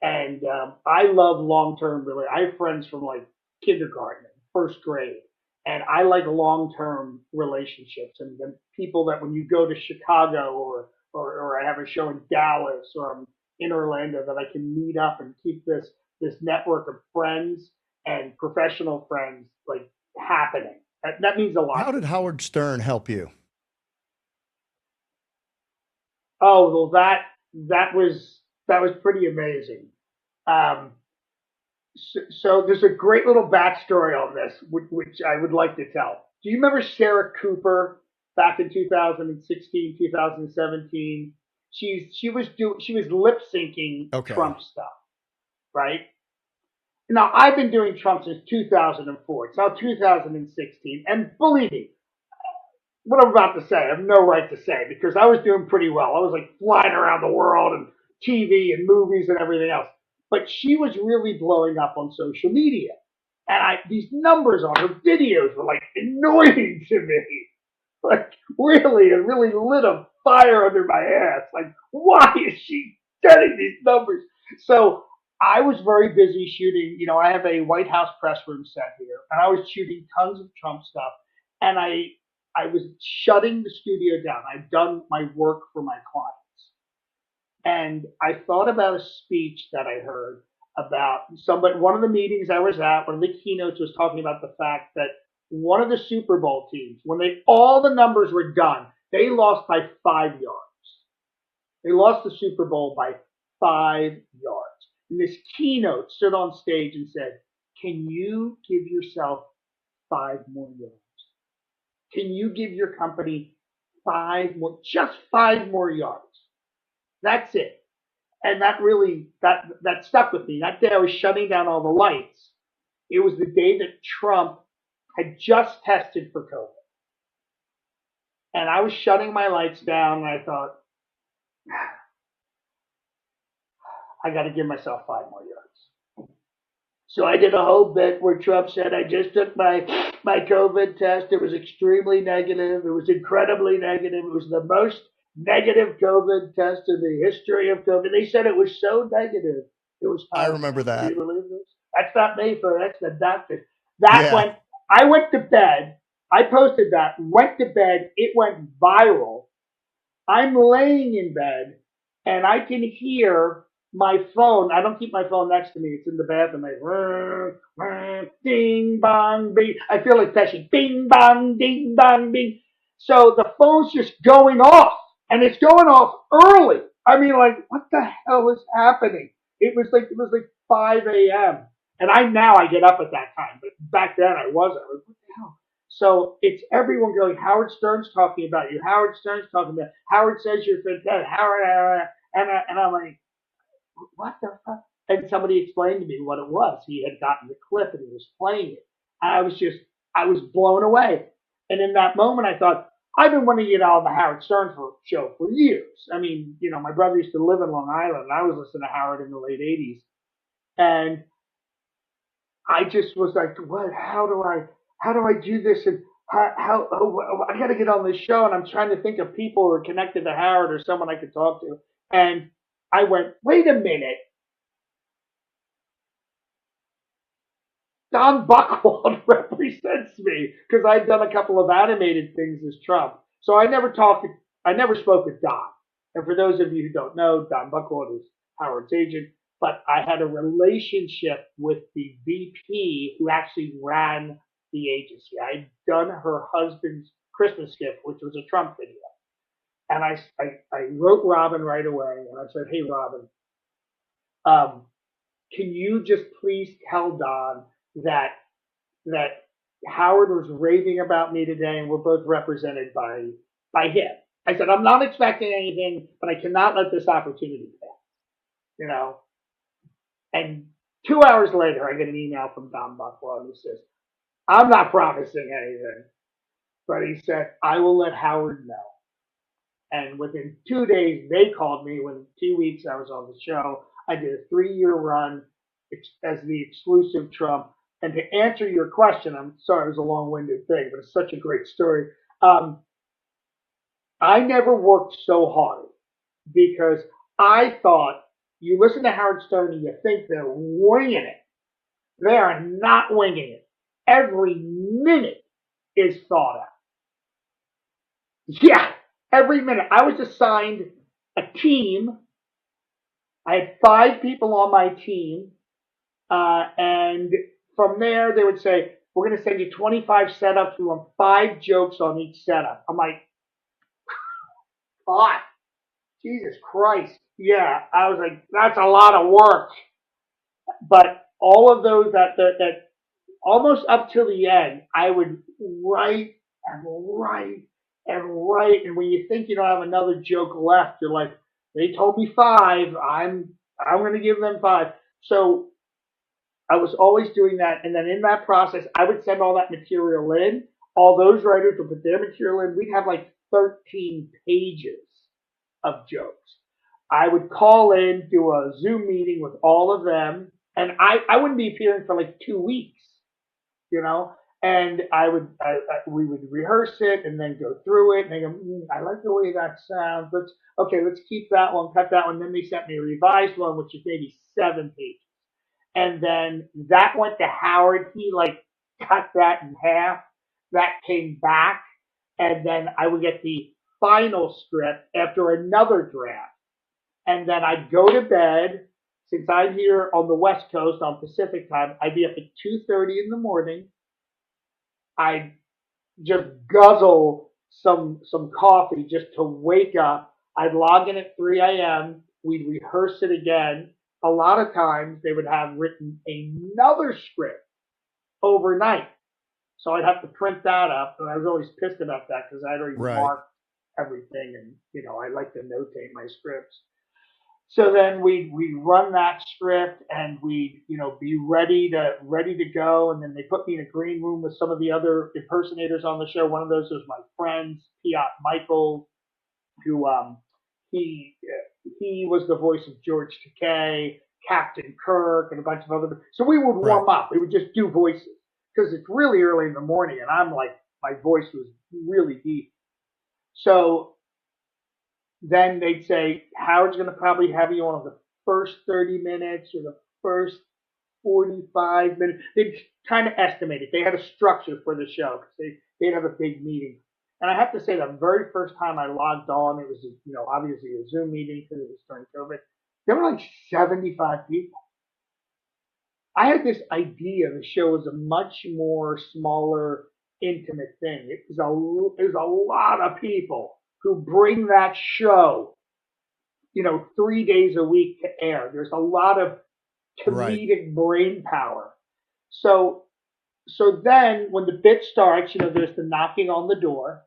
and I love long-term. Really, I have friends from like kindergarten, first grade, and I like long-term relationships and the people that when you go to Chicago or I have a show in Dallas or I'm in Orlando, that I can meet up and keep this network of friends and professional friends like happening. That means a lot. How did Howard Stern help you? Oh, well, that was pretty amazing. So there's a great little backstory on this, which I would like to tell. Do you remember Sarah Cooper back in 2016, 2017? She was lip syncing Trump stuff, right? Now I've been doing Trump since 2004. It's now 2016, and believe me, what I'm about to say, I have no right to say because I was doing pretty well. I was like flying around the world and TV and movies and everything else. But she was really blowing up on social media. And these numbers on her videos were like annoying to me. Like really, it really lit a fire under my ass. Like, why is she getting these numbers? So I was very busy shooting. I have a White House press room set here, and I was shooting tons of Trump stuff. And I was shutting the studio down. I'd done my work for my clients. And I thought about a speech that I heard about one of the meetings I was at, one of the keynotes was talking about the fact that one of the Super Bowl teams, when all the numbers were done, they lost by 5 yards. They lost the Super Bowl by 5 yards. And this keynote stood on stage and said, "Can you give yourself 5 more yards? Can you give your company just 5 more yards? That's it." And that really, that stuck with me. That day I was shutting down all the lights. It was the day that Trump had just tested for COVID. And I was shutting my lights down and I thought, I got to give myself 5 more yards. So I did a whole bit where Trump said, "I just took my COVID test. It was extremely negative. It was incredibly negative. It was the most negative COVID test in the history of COVID." They said it was so negative. It was. I remember that. Do you believe this? That's not me, that's the doctor. I went to bed. I posted that, went to bed. It went viral. I'm laying in bed and I can hear my phone. I don't keep my phone next to me. It's in the bathroom. Ding, bong, bing. I feel like Pesci. Bing, bong, ding, bong, bing. So the phone's just going off, and it's going off early. I mean, like, what the hell is happening? It was like 5 a.m. And I get up at that time, but back then I wasn't. I was, what the hell? So it's everyone going, "Howard Stern's talking about you. Howard Stern's talking about you. Howard says you're fantastic. Howard," and I'm like, what the fuck? And somebody explained to me what it was. He had gotten the clip and he was playing it. I was blown away. And in that moment, I thought, I've been wanting to get on the Howard Stern show for years. I mean, my brother used to live in Long Island, and I was listening to Howard in the late 80s. And I just was like, what? How do I do this? And how I got to get on this show, and I'm trying to think of people who are connected to Howard or someone I could talk to. And I went, wait a minute. Don Buchwald represents me because I'd done a couple of animated things as Trump. So I never spoke with Don. And for those of you who don't know, Don Buchwald is Howard's agent, but I had a relationship with the VP who actually ran the agency. I'd done her husband's Christmas gift, which was a Trump video. And I wrote Robin right away, and I said, hey, Robin, can you just please tell Don that Howard was raving about me today, and we're both represented by him. I said, I'm not expecting anything, but I cannot let this opportunity pass, And 2 hours later, I get an email from Don Buchwald, who says, I'm not promising anything, but he said, I will let Howard know. And within 2 days, they called me. Within 2 weeks, I was on the show. I did a 3-year run as the exclusive Trump. And to answer your question, I'm sorry, it was a long-winded thing, but it's such a great story. I never worked so hard because I thought, you listen to Howard Stern and you think they're winging it. They are not winging it. Every minute is thought out. Yeah, every minute. I was assigned a team. I had 5 people on my team. And from there, they would say, we're going to send you 25 setups. We want 5 jokes on each setup. I'm like, God, Jesus Christ. Yeah, I was like, that's a lot of work. But all of those that almost up till the end, I would write and write and write. And when you think you don't have another joke left, you're like, they told me 5. I'm going to give them 5. So I was always doing that. And then in that process, I would send all that material in. All those writers would put their material in. We'd have like 13 pages of jokes. I would call in, do a Zoom meeting with all of them. And I wouldn't be appearing for like 2 weeks, and we would rehearse it and then go through it. And they go, I like the way that sounds. Let's keep that one, cut that one. Then they sent me a revised one, which is maybe 7 pages. And then that went to Howard. He cut that in half. That came back. And then I would get the final script after another draft. And then I'd go to bed. Since I'm here on the West Coast on Pacific time, I'd be up at 2:30 in the morning. I'd just guzzle some coffee just to wake up. I'd log in at 3 a.m. We'd rehearse it again. A lot of times they would have written another script overnight. So I'd have to print that up. And I was always pissed about that because I'd already marked everything. And, I like to notate my scripts. So then we'd run that script and we'd, be ready to go. And then they put me in a green room with some of the other impersonators on the show. One of those was my friend, Piot Michael, who, he was the voice of George Takei, Captain Kirk, and a bunch of other. So we would warm up. We would just do voices because it's really early in the morning and I'm like, my voice was really deep. So then they'd say, Howard's going to probably have you on the first 30 minutes or the first 45 minutes. They'd kind of estimate it. They had a structure for the show because they'd have a big meeting. And I have to say, the very first time I logged on, it was, obviously a Zoom meeting because it was during COVID. There were like 75 people. I had this idea the show was a much more smaller, intimate thing. It was a lot of people who bring that show, 3 days a week to air. There's a lot of comedic brain power. So then when the bit starts, there's the knocking on the door.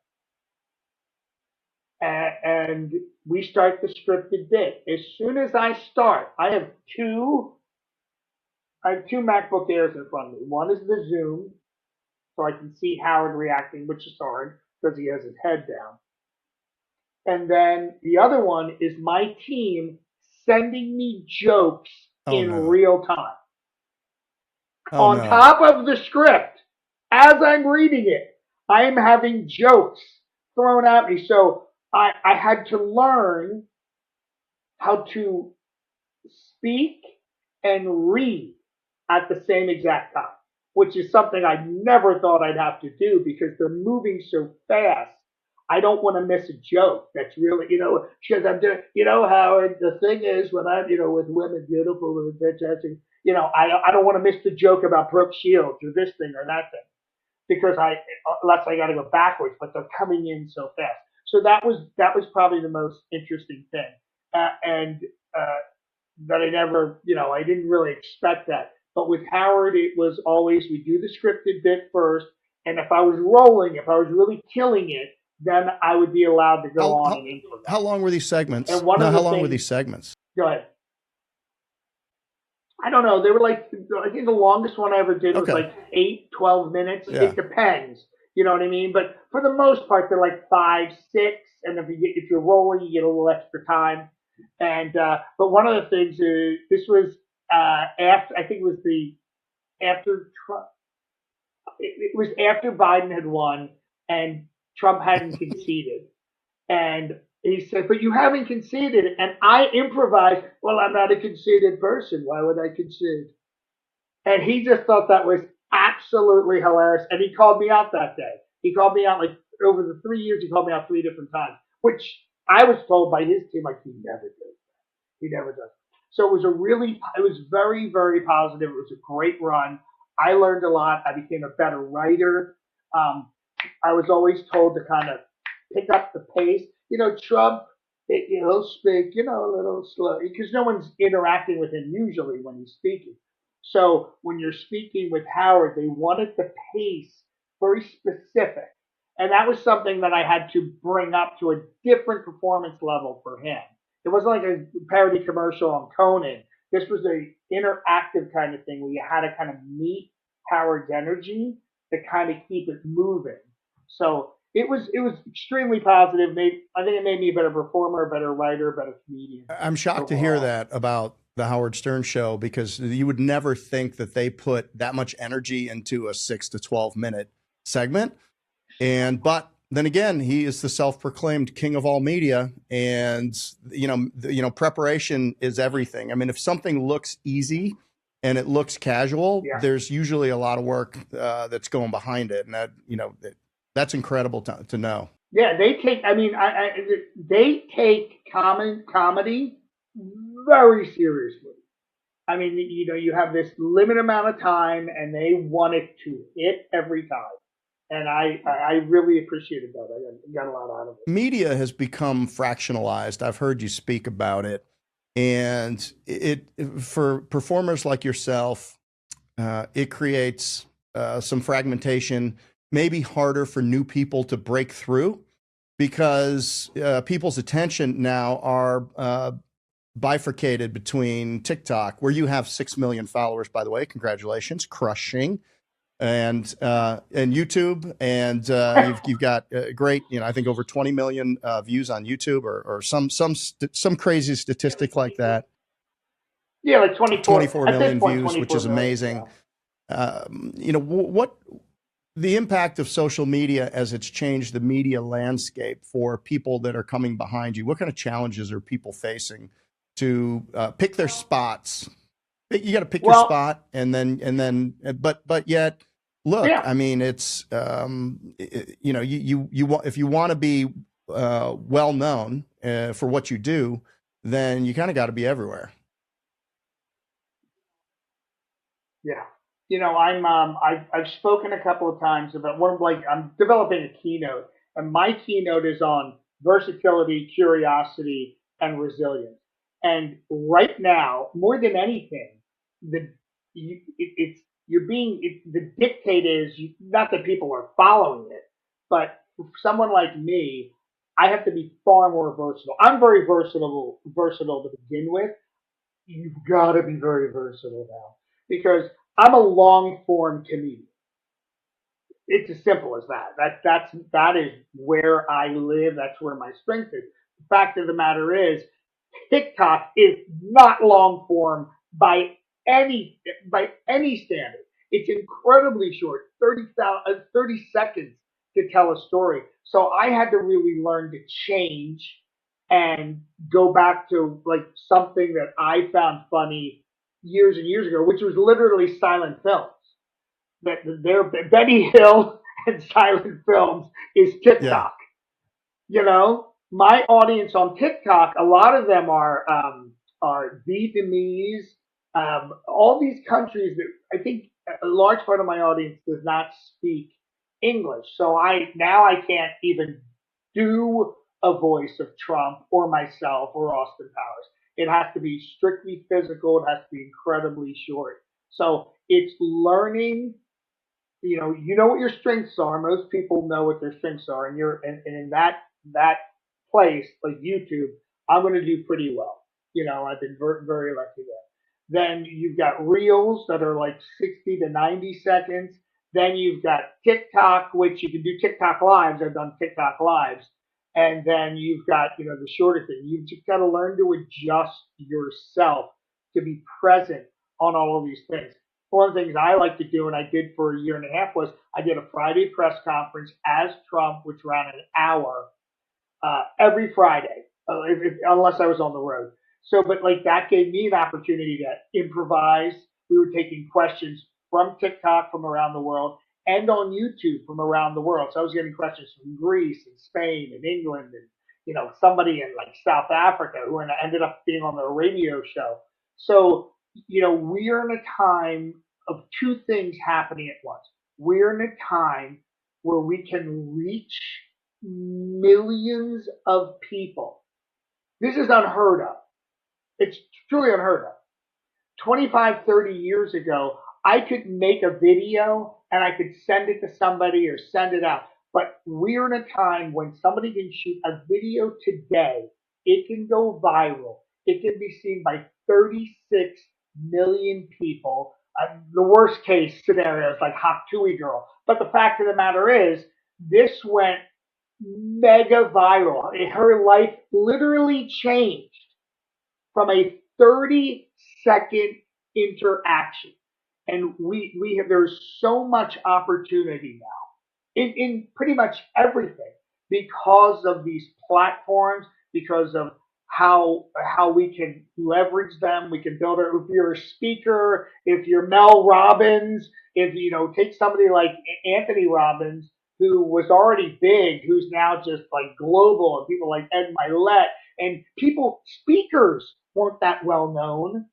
And we start the scripted bit. As soon as I start, I have two MacBook Airs in front of me. One is the Zoom, so I can see Howard reacting, which is hard because he has his head down. And then the other one is my team sending me jokes in real time. On top of the script, as I'm reading it, I am having jokes thrown at me. So I had to learn how to speak and read at the same exact time. which is something I never thought I'd have to do because they're moving so fast. I don't want to miss a joke. That's really, because I'm doing, Howard, the thing is when I'm, with women beautiful and fantastic, I don't want to miss the joke about Brooke Shields or this thing or that thing because unless I got to go backwards, but they're coming in so fast. So that was probably the most interesting thing. And that I never, I didn't really expect that. But with Howard, it was always we do the scripted bit first, and if I was rolling, if I was really killing it, then I would be allowed to go on and improvise. How long were these segments? And how long were these segments? Go ahead. I don't know. They were I think the longest one I ever did was 12 minutes. Yeah. It depends. You know what I mean? But for the most part, they're 5, 6, and if you're rolling, you get a little extra time. And but one of the things is this was after I think it was after Trump. It was after Biden had won and Trump hadn't conceded, and he said, "But you haven't conceded." And I improvised. Well, I'm not a conceited person. Why would I concede? And he just thought that was absolutely hilarious. And he called me out that day. He called me out over the 3 years. He called me out 3 different times, which I was told by his team he never does that. He never does. So it was very, very positive. It was a great run. I learned a lot. I became a better writer. I was always told to kind of pick up the pace. Trump, he'll speak, a little slow because no one's interacting with him usually when he's speaking. So when you're speaking with Howard, they wanted the pace very specific. And that was something that I had to bring up to a different performance level for him. It wasn't like a parody commercial on Conan. This was an interactive kind of thing where you had to kind of meet Howard's energy to kind of keep it moving. So it was extremely positive. I think it made me a better performer, a better writer, a better comedian. I'm shocked to hear that about the Howard Stern show because you would never think that they put that much energy into a 6 to 12 minute segment. But then again, he is the self-proclaimed king of all media, and preparation is everything. I mean, if something looks easy and it looks casual, there's usually a lot of work that's going behind it, and that's incredible to know. Yeah, they take. I mean, they take comedy very seriously. I mean, you have this limited amount of time, and they want it to hit every time. And I really appreciated that. I got a lot out of it. Media has become fractionalized. I've heard you speak about it. And it for performers like yourself, it creates some fragmentation, maybe harder for new people to break through because people's attention now are bifurcated between TikTok, where you have 6 million followers, by the way. Congratulations, crushing. And YouTube, and you've got great, I think over 20 million views on YouTube, or some crazy statistic like that. Yeah, like 24 million views, which is amazing. Yeah. What the impact of social media as it's changed the media landscape for people that are coming behind you? What kind of challenges are people facing to pick their spots? You got to pick your spot, but yet. Look, I mean, it's you want, if you want to be well known for what you do, then you kind of got to be everywhere. Yeah, I've spoken a couple of times about I'm developing a keynote, and my keynote is on versatility, curiosity, and resilience. And right now, more than anything, the dictate is not that people are following it, but for someone like me, I have to be far more versatile. I'm very versatile to begin with. You've got to be very versatile now because I'm a long form comedian. It's as simple as that. That is where I live. That's where my strength is. The fact of the matter is, TikTok is not long form by any standard. It's incredibly short, 30 seconds to tell a story. So I had to really learn to change and go back to something that I found funny years and years ago, which was literally silent films. that their Benny Hill and silent films is Yeah. TikTok. You know, my audience on TikTok, a lot of them are Vietnamese, all these countries that I think a large part of my audience does not speak English. So I can't even do a voice of Trump or myself or Austin Powers. It has to be strictly physical. It has to be incredibly short. So it's learning. You know what your strengths are. Most people know what their strengths are, and in that place like YouTube, I'm going to do pretty well. I've been very, very lucky there. Then you've got reels that are like 60 to 90 seconds. Then you've got TikTok, which you can do TikTok lives. I've done TikTok lives. And then you've got, the shorter thing. You've just got to learn to adjust yourself to be present on all of these things. One of the things I like to do, and I did for a year and a half, was I did a Friday press conference as Trump, which ran an hour every Friday, unless I was on the road. So, but like that gave me an opportunity to improvise. We were taking questions from TikTok from around the world and on YouTube from around the world. So I was getting questions from Greece and Spain and England and somebody in like South Africa who ended up being on the radio show. So we're in a time of two things happening at once. We're in a time where we can reach millions of people. This is unheard of. It's truly unheard of. 25, 30 years ago, I could make a video and I could send it to somebody or send it out. But we're in a time when somebody can shoot a video today. It can go viral. It can be seen by 36 million people. The worst case scenario is like Hop Tui Girl. But the fact of the matter is, this went mega viral. Her life literally changed from a 30-second interaction. And there's so much opportunity now in pretty much everything because of these platforms, because of how we can leverage them. We can build it. If you're a speaker, if you're Mel Robbins, if take somebody like Anthony Robbins, who was already big, who's now just like global, and people like Ed Milet, and speakers weren't that well known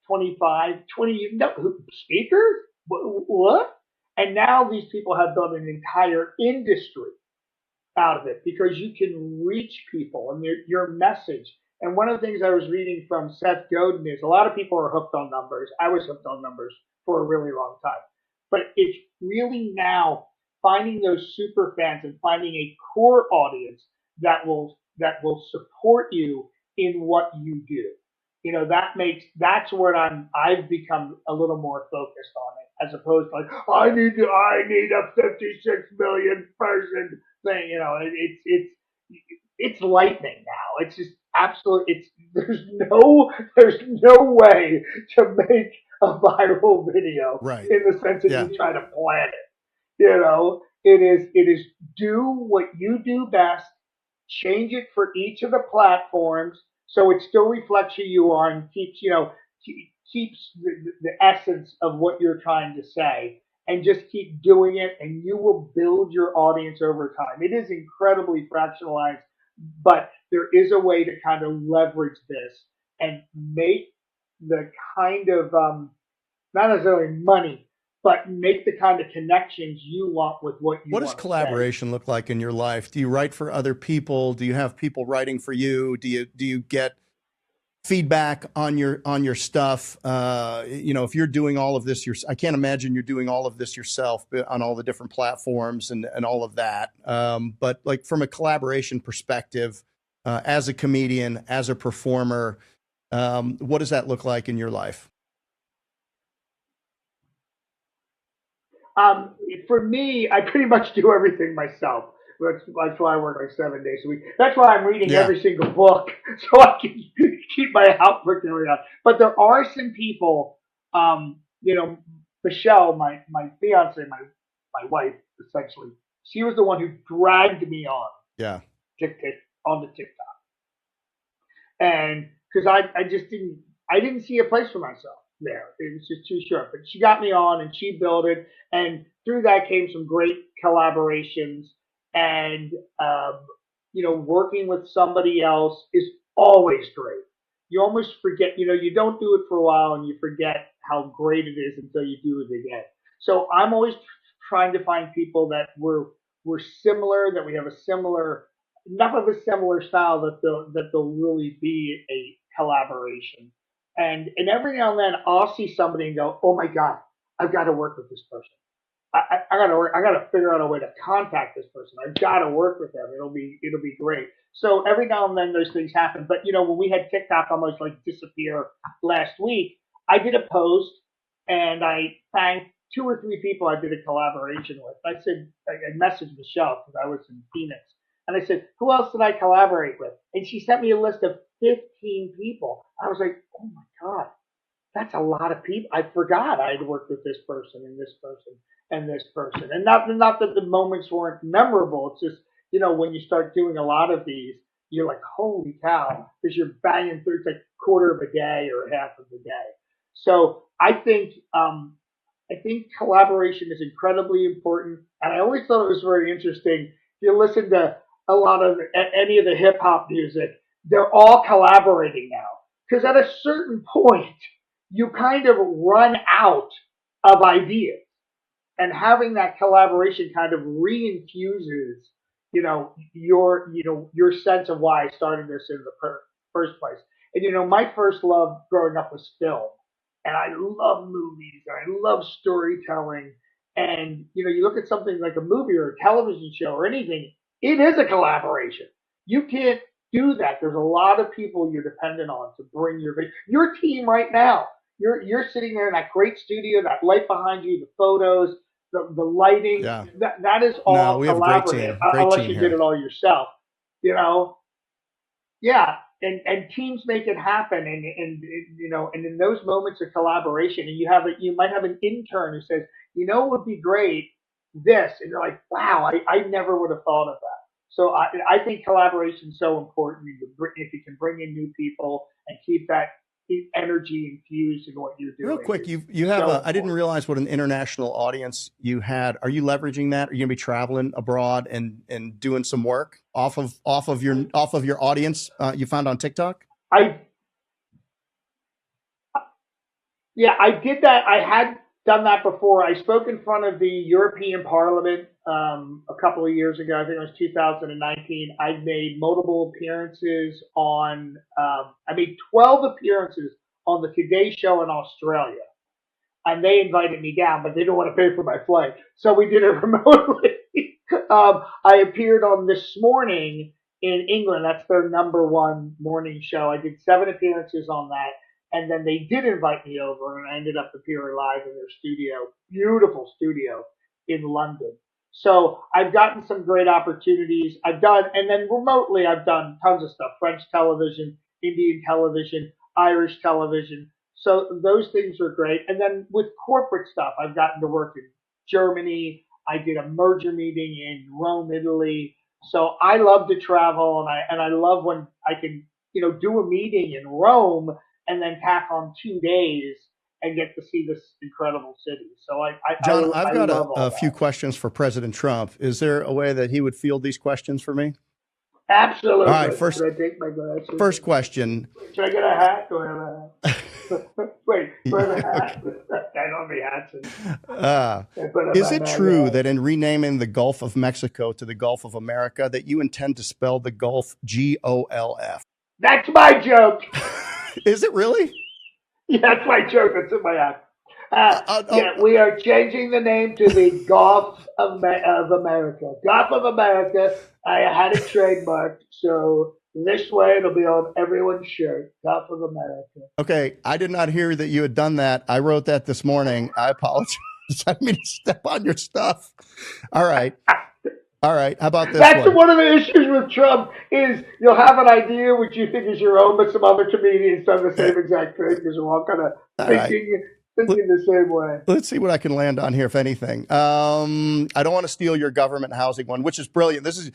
25, 20, no, speakers? What? And now these people have built an entire industry out of it because you can reach people and your message. And one of the things I was reading from Seth Godin is a lot of people are hooked on numbers. I was hooked on numbers for a really long time. But it's really now finding those super fans and finding a core audience that will support you in what you do. That's where I've become a little more focused on it, as opposed to like, I need a 56 million person thing. It's lightning now. It's just absolute. There's no way to make a viral video Right. in the sense that Yeah. you try to plan it. It is do what you do best, change it for each of the platforms so it still reflects who you are and keeps the essence of what you're trying to say, and just keep doing it, and you will build your audience over time. It is incredibly fractionalized, but there is a way to kind of leverage this and make the kind of not necessarily money, but make the kind of connections you want with what you What want does to say. collaboration look like in your life? Do you write for other people? Do you have people writing for you? Do you get feedback on your stuff? If you're doing all of this, I can't imagine you're doing all of this yourself on all the different platforms and all of that. But like from a collaboration perspective, as a comedian, as a performer, what does that look like in your life? For me, I pretty much do everything myself. That's why I work like 7 days a week. That's why I'm reading every single book so I can keep my output going on. But there are some people, Michelle, my fiance, my wife, essentially, she was the one who dragged me on. Yeah. On the TikTok. And because I didn't see a place for myself. there. It was just too short. But she got me on and she built it. And through that came some great collaborations. And, working with somebody else is always great. You almost forget, you don't do it for a while and you forget how great it is until you do it again. So I'm always trying to find people that we're similar, that we have a similar, enough of a similar style that they'll really be a collaboration. And every now and then I'll see somebody and go, oh my God, I've got to work with this person. I gotta figure out a way to contact this person. I've got to work with them. It'll be great. So every now and then those things happen. But when we had TikTok almost like disappear last week, I did a post and I thanked 2 or 3 people I did a collaboration with. I said, I messaged Michelle because I was in Phoenix, and I said, who else did I collaborate with? And she sent me a list of 15 people. I was like, oh my God, that's a lot of people. I forgot I had worked with this person and this person and this person. And not that the moments weren't memorable. It's just, when you start doing a lot of these, you're like, holy cow, because you're banging through, it's like a quarter of a day or half of the day. So I think collaboration is incredibly important. And I always thought it was very interesting. If you listen to a lot of any of the hip hop music, they're all collaborating now. Because at a certain point, you kind of run out of ideas. And having that collaboration kind of reinfuses, your sense of why I started this in the first place. And my first love growing up was film, and I love movies, and I love storytelling. And you look at something like a movie or a television show or anything, it is a collaboration. You can't do that. There's a lot of people you're dependent on to bring your team right now. You're sitting there in that great studio, that light behind you, the photos, the lighting. Yeah. That is all No, we have a great collaborative, team. Great unless team you here. did it all yourself. Yeah, and teams make it happen, and in those moments of collaboration, and you might have an intern who says, it would be great this, and you're like, wow, I never would have thought of that. So I think collaboration is so important. If you can bring in new people and keep that energy infused in what you're doing. Real quick, you have I didn't realize what an international audience you had. Are you leveraging that? Are you gonna be traveling abroad and doing some work off of your audience you found on TikTok? I did that. I had done that before. I spoke in front of the European Parliament a couple of years ago. I think it was 2019. I made multiple appearances on. I made 12 appearances on the Today Show in Australia, and they invited me down, but they didn't want to pay for my flight, so we did it remotely. I appeared on This Morning in England. That's their #1 morning show. I did 7 appearances on that. And then they did invite me over, and I ended up appearing live in their studio, beautiful studio in London. So I've gotten some great opportunities. And then remotely, I've done tons of stuff: French television, Indian television, Irish television. So those things are great. And then with corporate stuff, I've gotten to work in Germany. I did a merger meeting in Rome, Italy. So I love to travel, and I love when I can, do a meeting in Rome and then tack on 2 days and get to see this incredible city. So John, I've got a few questions for President Trump. Is there a way that he would field these questions for me? Absolutely. All right, Should I take my glasses? First question. Should I get a hat? Do I have a hat? Wait, do I have a hat? I don't have hats. Is it true that in renaming the Gulf of Mexico to the Gulf of America that you intend to spell the Gulf GOLF? That's my joke. Is it really? Yeah, that's my joke. That's in my act. We are changing the name to the Gulf of America. Gulf of America. I had it trademarked, so this way it'll be on everyone's shirt. Gulf of America. Okay, I did not hear that you had done that. I wrote that this morning. I apologize. I didn't mean to step on your stuff. All right. How about this That's one? one of the issues with Trump is you'll have an idea which you think is your own, but some other comedians done the same exact thing because we're all kind of thinking the same way. Let's see what I can land on here, if anything. I don't want to steal your government housing one, which is brilliant. This is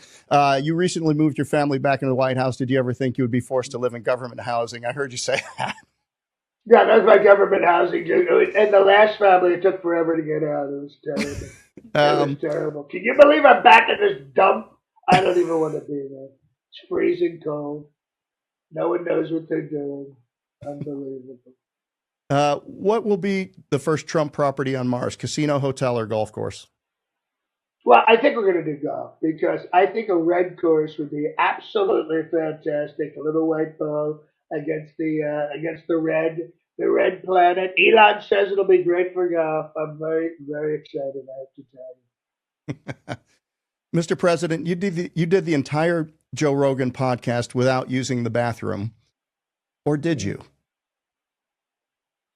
you recently moved your family back into the White House. Did you ever think you would be forced to live in government housing? I heard you say that. Yeah, that's my government housing. And the last family, it took forever to get out. It was terrible. It was terrible. Can you believe I'm back in this dump? I don't even want to be there. It's freezing cold. No one knows what they're doing. Unbelievable. What will be the first Trump property on Mars? Casino, hotel, or golf course? Well, I think we're going to do golf because I think a red course would be absolutely fantastic. A little white ball against the red planet. Elon says it'll be great for golf. I'm very very excited. I have to tell you. Mr. President, you did the entire Joe Rogan podcast without using the bathroom, or did you?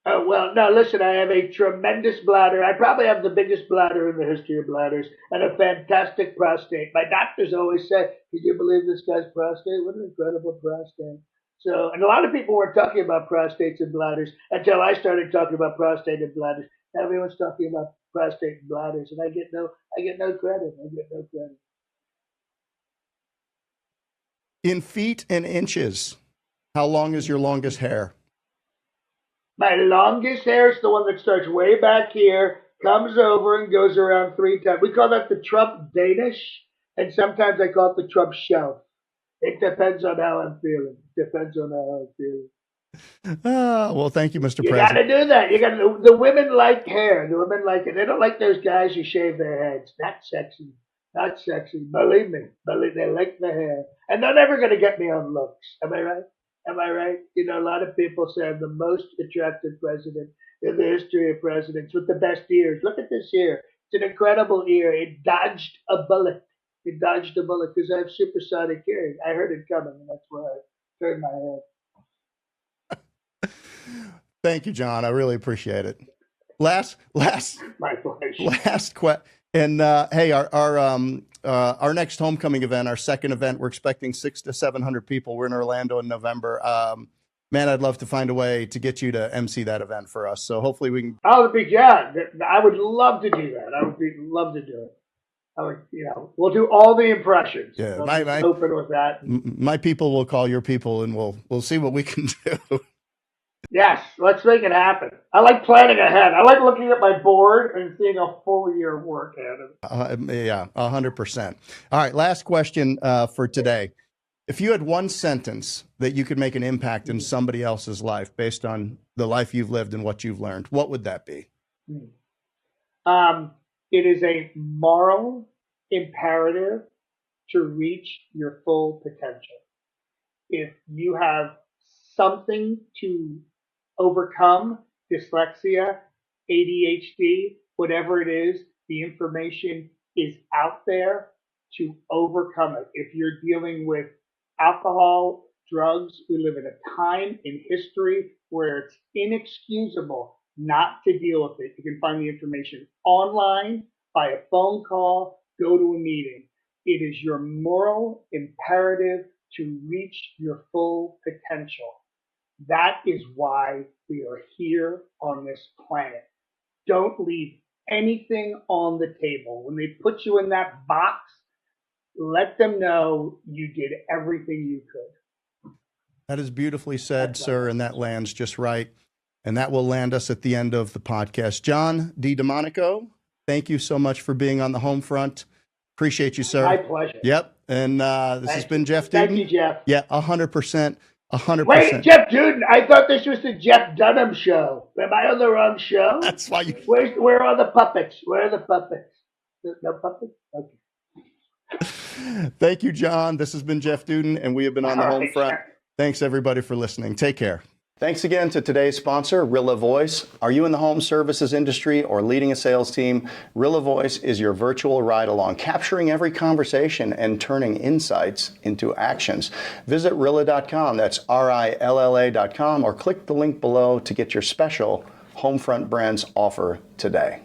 Oh, well, no, listen, I have a tremendous bladder. I probably have the biggest bladder in the history of bladders and a fantastic prostate. My doctors always say, "Can you believe this guy's prostate? What an incredible prostate." So, and a lot of people weren't talking about prostates and bladders until I started talking about prostate and bladders. Now everyone's talking about prostate and bladders, and I get no credit. I get no credit. In feet and inches, how long is your longest hair? My longest hair is the one that starts way back here, comes over and goes around 3 times. We call that the Trump Danish, and sometimes I call it the Trump shelf. It depends on how I'm feeling. Well, thank you, Mr. You President. got to do that. You got to. The women like hair. The women like it. They don't like those guys who shave their heads. Not sexy. Not sexy. Believe me. They like the hair, and they're never going to get me on looks. Am I right? Am I right? You know, a lot of people say I'm the most attractive president in the history of presidents with the best ears. Look at this ear. It's an incredible ear. It dodged a bullet. It dodged a bullet because I have supersonic hearing. I heard it coming, and that's why I turned my head. Thank you, John. I really appreciate it. Last My pleasure. last question. And hey, our next homecoming event, our second event, we're expecting 600 to 700 people. We're in Orlando in November. Man, I'd love to find a way to get you to MC that event for us. So hopefully we can. Oh, yeah, I would love to do that. I would love to do it. I would, we'll do all the impressions. Yeah, open with that. My people will call your people, and we'll see what we can do. Yes, let's make it happen. I like planning ahead. I like looking at my board and seeing a full year of work ahead of it. Yeah, 100%. All right, last question for today. If you had one sentence that you could make an impact in somebody else's life based on the life you've lived and what you've learned, what would that be? It is a moral imperative to reach your full potential. If you have something to overcome, dyslexia, ADHD, whatever it is, the information is out there to overcome it. If you're dealing with alcohol, drugs, we live in a time in history where it's inexcusable not to deal with it. You can find the information online, by a phone call, go to a meeting. It is your moral imperative to reach your full potential. That is why we are here on this planet. Don't leave anything on the table. When they put you in that box, let them know you did everything you could. That is beautifully said, sir, and that lands just right. And that will land us at the end of the podcast. John D. Domenico, thank you so much for being on the home front. Appreciate you, sir. My pleasure. Yep. And this has been Jeff Dudan. Thank you, Jeff. Yeah, 100%. 100%. Wait, Jeff Dudan, I thought this was the Jeff Dunham show. Am I on the wrong show? That's why you. Where are the puppets? Where are the puppets? No puppets? Okay. Thank you, John. This has been Jeff Dudan, and we have been on the home front. Thanks, everybody, for listening. Take care. Thanks again to today's sponsor, Rilla Voice. Are you in the home services industry or leading a sales team? Rilla Voice is your virtual ride-along, capturing every conversation and turning insights into actions. Visit Rilla.com, that's RILLA.com, or click the link below to get your special Homefront Brands offer today.